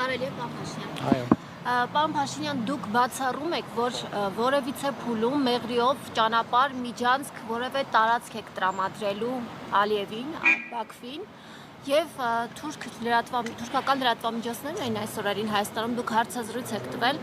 Կարելի է, պարոն Փաշինյան։ Այո։ Պարոն Փաշինյան, դուք բացառում եք, որ որևիցե փուլում մեղրիով ճանապարհ միջանցք որևէ տարածք եք տրամադրելու Ալիևին, Բաքվին եւ թուրքական լրատվամիջոցներն էին այս օրերին Հայաստանում, դուք հարցազրույց եք տվել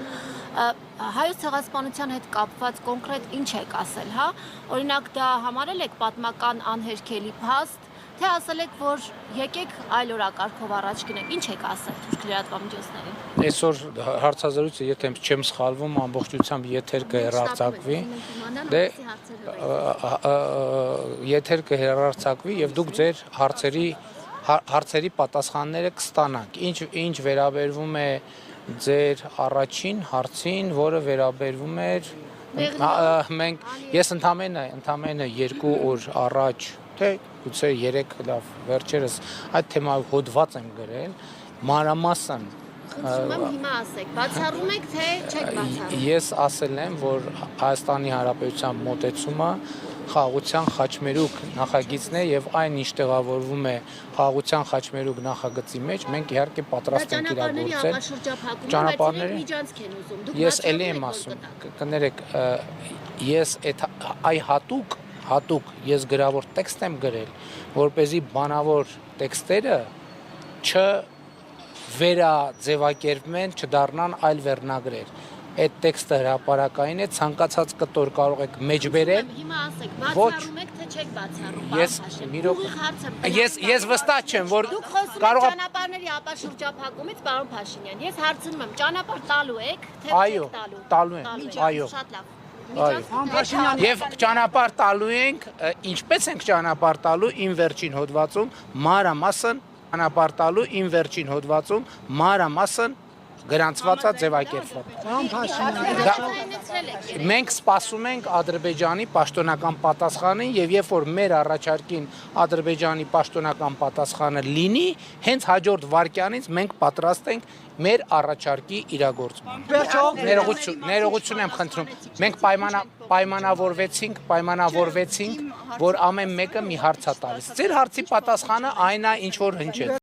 հայոց ցեղասպանության հետ կապված կոնկրետ ինչ եք ասել, հա? Օրինակ դա համարել եք պատմական անհերքելի փաստ, թե ասել եք, որ եկեք այլ օրակարգով առաջ գնանք, ինչ եք ասել թուրք լրատվամիջոցներին։ Այսօր հարցազրույցը, եթե չեմ սխալվում, ամբողջությամբ եթեր կհեռարձակվի։ Դե եթեր կհեռարձակվի եւ դուք ձեր հարցերի պատասխանները կստանաք։ Ինչ վերաբերվում է ձեր առաջին հարցին, որը վերաբերվում էր ես ընդամենը 2 օր առաջ, թե գուցե 3 լավ վերջերս այդ թեմայով հոդված եմ գրել, մանրամասն խնդրում եմ հիմա ասեք, բացառում եք թե չեք բացառում։ Ես ասել եմ, որ Հայաստանի Հանրապետության մոտեցումը խաղաղության խաչմերուկ նախագիծն է եւ այն ինչ տեղավորվում է խաղաղության խաչմերուկ նախագծի մեջ, մենք իհարկե պատրաստ ենք իրագործել ճանապարհների միջանցք են ուզում։ Ես էլի եմ ասում, կներեք, ես այ հատուկ ես գրավոր տեքստ եմ գրել, որպեսզի բանավոր տեքստերը չվերաձևակերպվեն, չդառնան այլ վերնագրեր։ Այդ տեքստը հրապարակային է, ցանկացած կտոր կարող եք մեջ բերել։ Հիմա ասեք, բացառում եք թե չեք բացառում։ Ես վստահ չեմ, որ դուք խոսում եք ճանապարհների ապաշրջափակումից, պարոն Փաշինյան։ Ես հարցնում եմ, ճանապարհ տալու եք, թե չեք տալու։ Տալու ենք, այո։ Շատ լավ։ Եվ ճանապարհ տալու ենք, ինչպես ենք ճանապարհ տալու իմ վերջին հոդվածում, մանրամասն գրանցվածա ձևակերպված։ Մենք սպասում ենք Ադրբեջանի պաշտոնական պատասխանին եւ երբ որ մեր առաջարկին Ադրբեջանի պաշտոնական պատասխանը լինի, հենց հաջորդ վայրկյանից մենք պատրաստ ենք մեր առաջարկի իրագործման։ Ներողություն եմ խնդրում։ Մենք պայմանավորվեցինք, որ ամեն մեկը մի հարց է տալիս։ Ձեր հարցի պատասխանը այն է, ինչ որ հնչեց։